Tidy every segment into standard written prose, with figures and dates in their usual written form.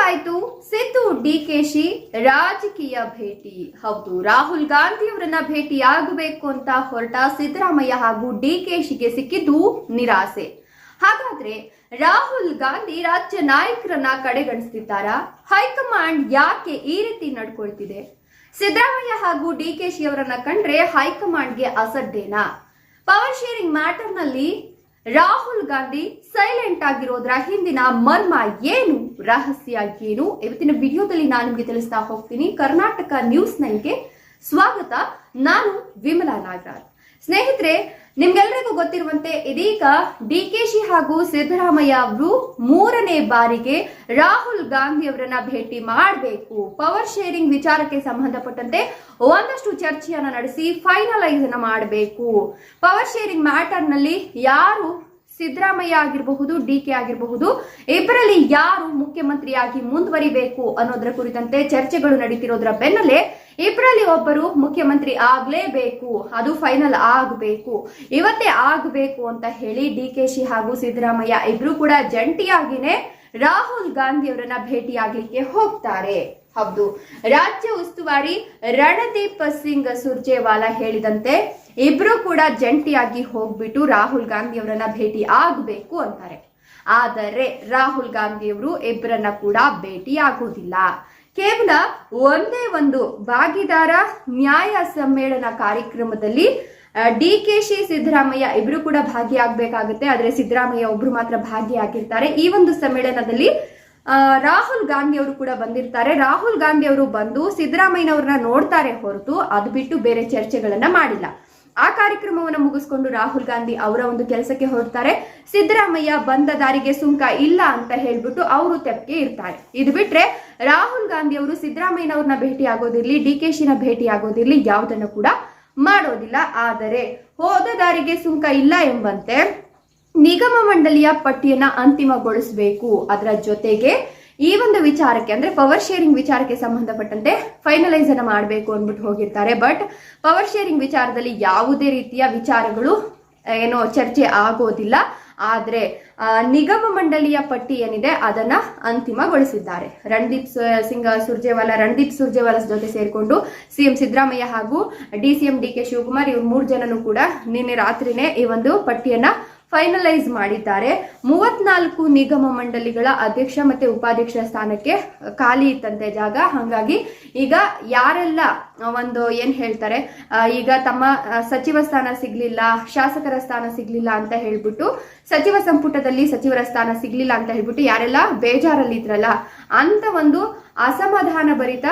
ಆಯ್ತು ಸಿದ್ದು ಡಿಕೆಶಿ ರಾಜಕೀಯ ಭೇಟಿ. ಹೌದು, ರಾಹುಲ್ ಗಾಂಧಿ ಅವರನ್ನ ಭೇಟಿಯಾಗಬೇಕು ಅಂತ ಹೊರಟ ಸಿದ್ದರಾಮಯ್ಯ ಹಾಗೂ ಡಿಕೆಶಿಗೆ ಸಿಕ್ಕಿದ್ದು ನಿರಾಸೆ. ಹಾಗಾದ್ರೆ ರಾಹುಲ್ ಗಾಂಧಿ ರಾಜ್ಯ ನಾಯಕರನ್ನ ಕಡೆಗಣಿಸ್ತಿದ್ದಾರಾ? ಹೈಕಮಾಂಡ್ ಯಾಕೆ ಈ ರೀತಿ ನಡ್ಕೊಳ್ತಿದೆ? ಸಿದ್ದರಾಮಯ್ಯ ಹಾಗೂ ಡಿಕೆಶಿ ಅವರನ್ನ ಕಂಡ್ರೆ ಹೈಕಮಾಂಡ್ಗೆ ಅಸಡ್ಡೇನಾ? ಪವರ್ ಶೇರಿಂಗ್ ಮ್ಯಾಟರ್ ನಲ್ಲಿ ರಾಹುಲ್ ಗಾಂಧಿ ಸೈಲೆಂಟ್ ಆಗಿರೋದ್ರ ಹಿಂದಿನ ಮರ್ಮ ಏನು, ರಹಸ್ಯ ಏನು? ಇವತ್ತಿನ ವಿಡಿಯೋದಲ್ಲಿ ನಾನು ನಿಮಗೆ ತಿಳಿಸ್ತಾ ಹೋಗ್ತೀನಿ. ಕರ್ನಾಟಕ ನ್ಯೂಸ್ 9ಗೆ ಸ್ವಾಗತ. ನಾನು ವಿಮಲಾ ನಾಗರಾಜ್. ಸ್ನೇಹಿತರೆ, ನಿಮ್ಗೆಲ್ಲರಿಗೂ ಗೊತ್ತಿರುವಂತೆ ಇದೀಗ ಡಿಕೆಶಿ ಹಾಗೂ ಸಿದ್ದರಾಮಯ್ಯ ಅವರು 3ನೇ ಬಾರಿಗೆ ರಾಹುಲ್ ಗಾಂಧಿ ಅವರನ್ನ ಭೇಟಿ ಮಾಡಬೇಕು, ಪವರ್ ಶೇರಿಂಗ್ ವಿಚಾರಕ್ಕೆ ಸಂಬಂಧಪಟ್ಟಂತೆ ಒಂದಷ್ಟು ಚರ್ಚೆಯನ್ನ ನಡೆಸಿ ಫೈನಲೈಸ್ ಅನ್ನ ಮಾಡಬೇಕು. ಪವರ್ ಶೇರಿಂಗ್ ಮ್ಯಾಟರ್ ನಲ್ಲಿ ಯಾರು, ಸಿದ್ದರಾಮಯ್ಯ ಆಗಿರಬಹುದು, ಡಿಕೆ ಆಗಿರಬಹುದು, ಇಬ್ಬರಲ್ಲಿ ಯಾರು ಮುಖ್ಯಮಂತ್ರಿಯಾಗಿ ಮುಂದುವರಿಬೇಕು ಅನ್ನೋದರ ಕುರಿತಂತೆ ಚರ್ಚೆಗಳು ನಡೀತಿರೋದ್ರ ಬೆನ್ನಲ್ಲೇ ಇಬ್ಬರಲ್ಲಿ ಒಬ್ಬರು ಮುಖ್ಯಮಂತ್ರಿ ಆಗ್ಲೇಬೇಕು, ಅದು ಫೈನಲ್ ಆಗಬೇಕು, ಇವತ್ತೇ ಆಗಬೇಕು ಅಂತ ಹೇಳಿ ಡಿಕೆಶಿ ಹಾಗೂ ಸಿದ್ದರಾಮಯ್ಯ ಇಬ್ರು ಕೂಡ ಜಂಟಿಯಾಗಿನೇ ರಾಹುಲ್ ಗಾಂಧಿ ಅವರನ್ನ ಭೇಟಿಯಾಗಲಿಕ್ಕೆ ಹೋಗ್ತಾರೆ. ಹೌದು, ರಾಜ್ಯ ಉಸ್ತುವಾರಿ ರಣದೀಪ್ ಸಿಂಗ್ ಸುರ್ಜೇವಾಲಾ ಹೇಳಿದಂತೆ ಇಬ್ರು ಕೂಡ ಜಂಟಿಯಾಗಿ ಹೋಗ್ಬಿಟ್ಟು ರಾಹುಲ್ ಗಾಂಧಿ ಅವರನ್ನ ಭೇಟಿ ಆಗಬೇಕು ಅಂತಾರೆ. ಆದರೆ ರಾಹುಲ್ ಗಾಂಧಿ ಅವರು ಇಬ್ಬರನ್ನ ಕೂಡ ಭೇಟಿ ಆಗೋದಿಲ್ಲ. ಕೇವಲ ಒಂದೇ ಒಂದು ಭಾಗಿದಾರ ನ್ಯಾಯ ಸಮ್ಮೇಳನ ಕಾರ್ಯಕ್ರಮದಲ್ಲಿ ಡಿಕೆಶಿ ಸಿದ್ದರಾಮಯ್ಯ ಇಬ್ರು ಕೂಡ ಭಾಗಿಯಾಗಬೇಕಾಗುತ್ತೆ. ಆದ್ರೆ ಸಿದ್ದರಾಮಯ್ಯ ಒಬ್ರು ಮಾತ್ರ ಭಾಗಿಯಾಗಿರ್ತಾರೆ. ಈ ಒಂದು ಸಮ್ಮೇಳನದಲ್ಲಿ ರಾಹುಲ್ ಗಾಂಧಿ ಅವರು ಕೂಡ ಬಂದಿರ್ತಾರೆ. ರಾಹುಲ್ ಗಾಂಧಿ ಅವರು ಬಂದು ಸಿದ್ದರಾಮಯ್ಯನವ್ರನ್ನ ನೋಡ್ತಾರೆ ಹೊರತು ಅದು ಬಿಟ್ಟು ಬೇರೆ ಚರ್ಚೆಗಳನ್ನ ಮಾಡಿಲ್ಲ. ಆ ಕಾರ್ಯಕ್ರಮವನ್ನು ಮುಗಿಸ್ಕೊಂಡು ರಾಹುಲ್ ಗಾಂಧಿ ಅವರ ಒಂದು ಕೆಲಸಕ್ಕೆ ಹೊರಡ್ತಾರೆ. ಸಿದ್ದರಾಮಯ್ಯ ಬಂದ ದಾರಿಗೆ ಸುಂಕ ಇಲ್ಲ ಅಂತ ಹೇಳ್ಬಿಟ್ಟು ಅವರು ತೆಪ್ಪಿಗೆ ಇರ್ತಾರೆ. ಇದು ಬಿಟ್ರೆ ರಾಹುಲ್ ಗಾಂಧಿ ಅವರು ಸಿದ್ದರಾಮಯ್ಯನವ್ರನ್ನ ಭೇಟಿ ಆಗೋದಿರ್ಲಿ, ಡಿಕೆಶಿನ ಭೇಟಿ ಆಗೋದಿರ್ಲಿ, ಯಾವುದನ್ನು ಕೂಡ ಮಾಡೋದಿಲ್ಲ. ಆದರೆ ಹೋದ ದಾರಿಗೆ ಸುಂಕ ಇಲ್ಲ ಎಂಬಂತೆ ನಿಗಮ ಮಂಡಳಿಯ ಪಟ್ಟಿಯನ್ನ ಅಂತಿಮಗೊಳಿಸಬೇಕು. ಅದರ ಜೊತೆಗೆ ಈ ಒಂದು ವಿಚಾರಕ್ಕೆ ಅಂದ್ರೆ ಪವರ್ ಶೇರಿಂಗ್ ವಿಚಾರಕ್ಕೆ ಸಂಬಂಧಪಟ್ಟಂತೆ ಫೈನಲೈಸ್ ಅನ್ನ ಮಾಡಬೇಕು ಅಂದ್ಬಿಟ್ಟು ಹೋಗಿರ್ತಾರೆ. ಬಟ್ ಪವರ್ ಶೇರಿಂಗ್ ವಿಚಾರದಲ್ಲಿ ಯಾವುದೇ ರೀತಿಯ ವಿಚಾರಗಳು ಏನೋ ಚರ್ಚೆ ಆಗೋದಿಲ್ಲ. ಆದ್ರೆ ನಿಗಮ ಮಂಡಳಿಯ ಪಟ್ಟಿ ಏನಿದೆ ಅದನ್ನ ಅಂತಿಮಗೊಳಿಸಿದ್ದಾರೆ. ರಣದೀಪ್ ಸುರ್ಜೇವಾಲಾ ಜೊತೆ ಸೇರಿಕೊಂಡು ಸಿಎಂ ಸಿದ್ದರಾಮಯ್ಯ ಹಾಗೂ ಡಿಸಿಎಂ ಡಿಕೆ ಶಿವಕುಮಾರ್ ಇವ್ರು 3 ಜನನು ಕೂಡ ನಿನ್ನೆ ರಾತ್ರಿನೇ ಈ ಒಂದು ಪಟ್ಟಿಯನ್ನ ಫೈನಲೈಸ್ ಮಾಡಿದ್ದಾರೆ. 34 ನಿಗಮ ಮಂಡಳಿಗಳ ಅಧ್ಯಕ್ಷ ಮತ್ತೆ ಉಪಾಧ್ಯಕ್ಷ ಸ್ಥಾನಕ್ಕೆ ಖಾಲಿ ಇತ್ತಂತೆ ಜಾಗ. ಹಾಗಾಗಿ ಈಗ ಯಾರೆಲ್ಲ ಒಂದು ಏನ್ ಹೇಳ್ತಾರೆ, ಈಗ ತಮ್ಮ ಸಚಿವ ಸ್ಥಾನ ಸಿಗ್ಲಿಲ್ಲ, ಶಾಸಕರ ಸ್ಥಾನ ಸಿಗ್ಲಿಲ್ಲ ಅಂತ ಹೇಳ್ಬಿಟ್ಟು, ಸಚಿವ ಸಂಪುಟದಲ್ಲಿ ಸಚಿವರ ಸ್ಥಾನ ಸಿಗ್ಲಿಲ್ಲ ಅಂತ ಹೇಳ್ಬಿಟ್ಟು ಯಾರೆಲ್ಲ ಬೇಜಾರಲ್ಲಿ ಇದ್ರಲ್ಲ ಅಂತ ಒಂದು ಅಸಮಾಧಾನ ಭರಿತ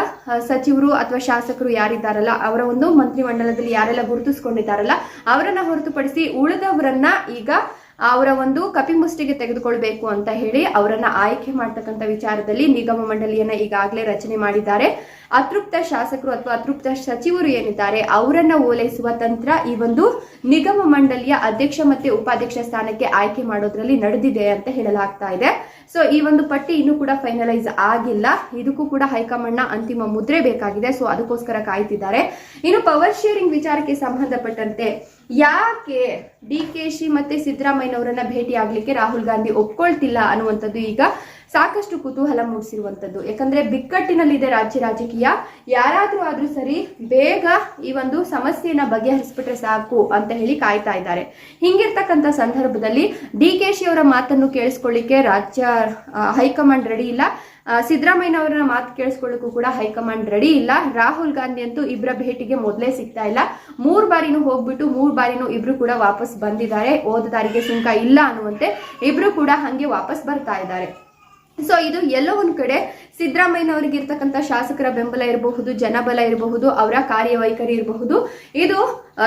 ಸಚಿವರು ಅಥವಾ ಶಾಸಕರು ಯಾರಿದ್ದಾರಲ್ಲ, ಅವರ ಒಂದು ಮಂತ್ರಿಮಂಡಲದಲ್ಲಿ ಯಾರೆಲ್ಲ ಗುರುತಿಸ್ಕೊಂಡಿದ್ದಾರಲ್ಲ ಅವರನ್ನ ಹೊರತುಪಡಿಸಿ ಉಳಿದವರನ್ನ ಈಗ ಅವರ ಒಂದು ಕಪಿಮುಷ್ಟಿಗೆ ತೆಗೆದುಕೊಳ್ಬೇಕು ಅಂತ ಹೇಳಿ ಅವರನ್ನ ಆಯ್ಕೆ ಮಾಡ್ತಕ್ಕಂಥ ವಿಚಾರದಲ್ಲಿ ನಿಗಮ ಮಂಡಳಿಯನ್ನ ಈಗಾಗಲೇ ರಚನೆ ಮಾಡಿದ್ದಾರೆ. ಅತೃಪ್ತ ಶಾಸಕರು ಅಥವಾ ಅತೃಪ್ತ ಸಚಿವರು ಏನಿದ್ದಾರೆ ಅವರನ್ನ ಓಲೈಸುವ ತಂತ್ರ ಈ ಒಂದು ನಿಗಮ ಮಂಡಳಿಯ ಅಧ್ಯಕ್ಷ ಮತ್ತೆ ಉಪಾಧ್ಯಕ್ಷ ಸ್ಥಾನಕ್ಕೆ ಆಯ್ಕೆ ಮಾಡೋದ್ರಲ್ಲಿ ನಡೆದಿದೆ ಅಂತ ಹೇಳಲಾಗ್ತಾ ಇದೆ. ಸೊ ಈ ಒಂದು ಪಟ್ಟಿ ಇನ್ನೂ ಕೂಡ ಫೈನಲೈಸ್ ಆಗಿಲ್ಲ. ಇದಕ್ಕೂ ಕೂಡ ಹೈಕಮಾಂಡ್ ನ ಅಂತಿಮ ಮುದ್ರೆ ಬೇಕಾಗಿದೆ. ಸೊ ಅದಕ್ಕೋಸ್ಕರ ಕಾಯ್ತಿದ್ದಾರೆ. ಇನ್ನು ಪವರ್ ಶೇರಿಂಗ್ ವಿಚಾರಕ್ಕೆ ಸಂಬಂಧಪಟ್ಟಂತೆ ಯಾಕೆ ಡಿಕೆಶಿ ಮತ್ತೆ ಸಿದ್ದರಾಮಯ್ಯನವರನ್ನ ಭೇಟಿ ಆಗ್ಲಿಕ್ಕೆ ರಾಹುಲ್ ಗಾಂಧಿ ಒಪ್ಕೊಳ್ತಿಲ್ಲ ಅನ್ನುವಂಥದ್ದು ಈಗ ಸಾಕಷ್ಟು ಕುತೂಹಲ ಮೂಡಿಸಿರುವಂತದ್ದು. ಯಾಕಂದ್ರೆ ಬಿಕ್ಕಟ್ಟಿನಲ್ಲಿದೆ ರಾಜ್ಯ ರಾಜಕೀಯ. ಯಾರಾದ್ರೂ ಆದ್ರೂ ಸರಿ ಬೇಗ ಈ ಒಂದು ಸಮಸ್ಯೆಯನ್ನ ಬಗೆಹರಿಸ್ಬಿಟ್ರೆ ಸಾಕು ಅಂತ ಹೇಳಿ ಕಾಯ್ತಾ ಇದ್ದಾರೆ. ಹಿಂಗಿರ್ತಕ್ಕಂಥ ಸಂದರ್ಭದಲ್ಲಿ ಡಿಕೆಶಿ ಅವರ ಮಾತನ್ನು ಕೇಳಿಸ್ಕೊಳ್ಳಿಕ್ಕೆ ರಾಜ್ಯ ಹೈಕಮಾಂಡ್ ರೆಡಿ ಇಲ್ಲ. ಸಿದ್ದರಾಮಯ್ಯನವರ ಮಾತು ಕೇಳಿಸ್ಕೊಳ್ಳಿಕ್ಕೂ ಕೂಡ ಹೈಕಮಾಂಡ್ ರೆಡಿ ಇಲ್ಲ. ರಾಹುಲ್ ಗಾಂಧಿ ಅಂತೂ ಇಬ್ಬರ ಭೇಟಿಗೆ ಮೊದಲೇ ಸಿಗ್ತಾ ಇಲ್ಲ. 3 ಬಾರಿನೂ ಹೋಗ್ಬಿಟ್ಟು 3 ಬಾರಿನೂ ಇಬ್ರು ಕೂಡ ವಾಪಸ್ ಬಂದಿದ್ದಾರೆ. ಹೋದ ದಾರಿಗೆ ಸುಂಕ ಇಲ್ಲ ಅನ್ನುವಂತೆ ಇಬ್ರು ಕೂಡ ಹಂಗೆ ವಾಪಸ್ ಬರ್ತಾ ಇದ್ದಾರೆ. ಸೊ ಇದು ಎಲ್ಲೋ ಒಂದ್ ಕಡೆ ಸಿದ್ದರಾಮಯ್ಯನವರಿಗೆ ಇರ್ತಕ್ಕಂಥ ಶಾಸಕರ ಬೆಂಬಲ ಇರಬಹುದು, ಜನಬಲ ಇರಬಹುದು, ಅವರ ಕಾರ್ಯವೈಖರಿ ಇರಬಹುದು, ಇದು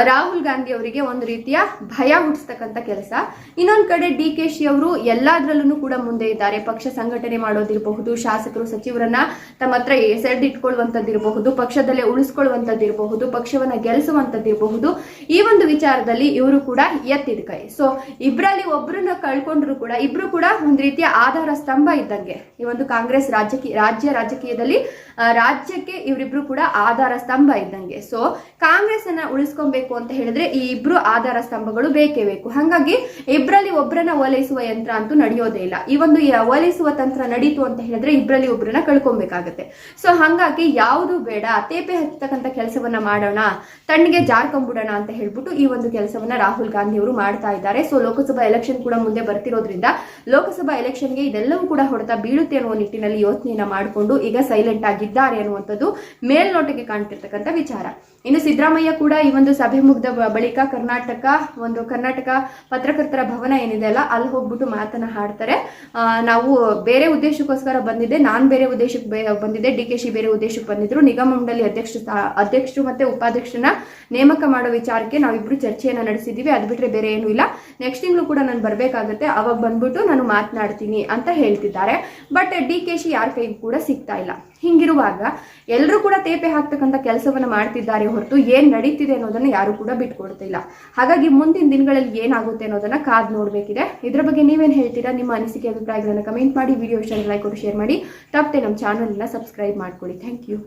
ರಾಹುಲ್ ಗಾಂಧಿ ಅವರಿಗೆ ಒಂದು ರೀತಿಯ ಭಯ ಹುಟ್ಟಿಸ್ತಕ್ಕಂಥ ಕೆಲಸ. ಇನ್ನೊಂದ್ ಕಡೆ ಡಿಕೆಶಿ ಅವರು ಎಲ್ಲಾದ್ರಲ್ಲೂ ಕೂಡ ಮುಂದೆ ಇದ್ದಾರೆ. ಪಕ್ಷ ಸಂಘಟನೆ ಮಾಡೋದಿರಬಹುದು, ಶಾಸಕರು ಸಚಿವರನ್ನ ತಮ್ಮ ಹತ್ರ ಸೆಡ್ಡಿಟ್ಕೊಳ್ಳುವಂತದ್ದಿರಬಹುದು, ಪಕ್ಷದಲ್ಲೇ ಉಳಿಸ್ಕೊಳ್ಳುವಂತದ್ದಿರಬಹುದು, ಪಕ್ಷವನ್ನ ಗೆಲ್ಲಿಸುವಂತದ್ದಿರಬಹುದು. ಈ ಒಂದು ವಿಚಾರದಲ್ಲಿ ಇವರು ಕೂಡ ಎತ್ತಿದ ಕೈ. ಸೊ ಇಬ್ಬರಲ್ಲಿ ಒಬ್ಬರನ್ನ ಕಳ್ಕೊಂಡ್ರು ಕೂಡ ಇಬ್ರು ಕೂಡ ಒಂದ್ ರೀತಿಯ ಆಧಾರ ಸ್ತಂಭ ಇದ್ದಂಗೆ ಈ ಒಂದು ಕಾಂಗ್ರೆಸ್ ರಾಜ್ಯ ರಾಜಕೀಯದಲ್ಲಿ ರಾಜ್ಯಕ್ಕೆ ಇವರಿಬ್ರು ಕೂಡ ಆಧಾರ ಸ್ತಂಭ ಇದ್ದಂಗೆ. ಸೊ ಕಾಂಗ್ರೆಸ್ ಅನ್ನ ಉಳಿಸ್ಕೊಬೇಕು ನಡ್ಕೊಬೇಕು ಅಂತ ಹೇಳಿದ್ರೆ ಈ ಇಬ್ರು ಆಧಾರ ಸ್ತಂಭಗಳು ಬೇಕೇ ಬೇಕು. ಹಾಗಾಗಿ ಇಬ್ಬರಲ್ಲಿ ಒಬ್ಬರನ್ನ ಓಲೈಸುವ ಯಂತ್ರ ಅಂತೂ ನಡೆಯೋದೇ ಇಲ್ಲ. ಈ ಒಂದು ಓಲೈಸುವ ತಂತ್ರ ನಡೀತು ಅಂತ ಹೇಳಿದ್ರೆ ಇಬ್ಬರಲ್ಲಿ ಒಬ್ಬರನ್ನ ಕಳ್ಕೊಬೇಕಾಗತ್ತೆ. ಸೊ ಹಾಗಾಗಿ ಯಾವುದು ಬೇಡ, ತೇಪೆ ಹಚ್ಚತಕ್ಕಂಥ ಕೆಲಸವನ್ನ ಮಾಡೋಣ, ತಣ್ಣಗೆ ಜಾರ್ಕೊಂಡ್ಬಿಡೋಣ ಅಂತ ಹೇಳ್ಬಿಟ್ಟು ಈ ಒಂದು ಕೆಲಸವನ್ನ ರಾಹುಲ್ ಗಾಂಧಿ ಅವರು ಮಾಡ್ತಾ ಇದ್ದಾರೆ. ಸೊ ಲೋಕಸಭಾ ಎಲೆಕ್ಷನ್ ಕೂಡ ಮುಂದೆ ಬರ್ತಿರೋದ್ರಿಂದ ಲೋಕಸಭಾ ಎಲೆಕ್ಷನ್ಗೆ ಇದೆಲ್ಲವೂ ಕೂಡ ಹೊಡೆತ ಬೀಳುತ್ತೆ ಅನ್ನುವ ನಿಟ್ಟಿನಲ್ಲಿ ಯೋಚನೆಯನ್ನ ಮಾಡಿಕೊಂಡು ಈಗ ಸೈಲೆಂಟ್ ಆಗಿದ್ದಾರೆ ಅನ್ನುವಂಥದ್ದು ಮೇಲ್ನೋಟಕ್ಕೆ ಕಾಣ್ತಿರ್ತಕ್ಕಂಥ ವಿಚಾರ. ಇನ್ನು ಸಿದ್ದರಾಮಯ್ಯ ಕೂಡ ಈ ಒಂದು ಸಭೆ ಮುಗಿದ ಬಳಿಕ ಕರ್ನಾಟಕ ಪತ್ರಕರ್ತರ ಭವನ ಏನಿದೆ ಅಲ್ಲ, ಅಲ್ಲಿ ಹೋಗ್ಬಿಟ್ಟು ಮಾತನ್ನ ಹಾಡ್ತಾರೆ. ನಾವು ಬೇರೆ ಉದ್ದೇಶಕ್ಕೋಸ್ಕರ ಬಂದಿದ್ದೆ, ನಾನು ಬೇರೆ ಉದ್ದೇಶಕ್ಕೆ ಬಂದಿದ್ದೆ, DK ಶಿ ಬೇರೆ ಉದ್ದೇಶಕ್ಕೆ ಬಂದಿದ್ರು, ನಿಗಮ ಮಂಡಳಿ ಅಧ್ಯಕ್ಷರು ಮತ್ತೆ ಉಪಾಧ್ಯಕ್ಷರನ್ನ ನೇಮಕ ಮಾಡೋ ವಿಚಾರಕ್ಕೆ ನಾವಿಬ್ರು ಚರ್ಚೆಯನ್ನ ನಡೆಸಿದೀವಿ, ಅದು ಬಿಟ್ರೆ ಬೇರೆ ಏನೂ ಇಲ್ಲ. ನೆಕ್ಸ್ಟ್ ತಿಂಗಳು ಕೂಡ ನಾನು ಬರ್ಬೇಕಾಗತ್ತೆ, ಅವಾಗ ಬಂದ್ಬಿಟ್ಟು ನಾನು ಮಾತನಾಡ್ತೀನಿ ಅಂತ ಹೇಳ್ತಿದ್ದಾರೆ. ಬಟ್ DK ಶಿ ಯಾರ ಕೈಗೂ ಕೂಡ ಸಿಗ್ತಾ ಇಲ್ಲ. ಹಿಂಗಿರುವಾಗ ಎಲ್ಲರೂ ಕೂಡ ತೇಪೆ ಹಾಕ್ತಕ್ಕಂಥ ಕೆಲಸವನ್ನ ಮಾಡ್ತಿದ್ದಾರೆ ಹೊರತು ಏನ್ ನಡೀತಿದೆ ಅನ್ನೋದನ್ನ ಯಾರು ಕೂಡ ಬಿಟ್ಕೊಡ್ತಿಲ್ಲ. ಹಾಗಾಗಿ ಮುಂದಿನ ದಿನಗಳಲ್ಲಿ ಏನಾಗುತ್ತೆ ಅನ್ನೋದನ್ನ ಕಾದ್ ನೋಡ್ಬೇಕಿದೆ. ಇದ್ರ ಬಗ್ಗೆ ನೀವೇನ್ ಹೇಳ್ತೀರಾ? ನಿಮ್ಮ ಅನಿಸಿಕೆ ಅಭಿಪ್ರಾಯಗಳನ್ನ ಕಮೆಂಟ್ ಮಾಡಿ, ವಿಡಿಯೋ ಇಷ್ಟ ಲೈಕ್ ಕೊಟ್ಟು ಶೇರ್ ಮಾಡಿ, ತಪ್ಪದೆ ನಮ್ಮ ಚಾನಲ್ ಸಬ್ಸ್ಕ್ರೈಬ್ ಮಾಡ್ಕೊಳ್ಳಿ. Thank you.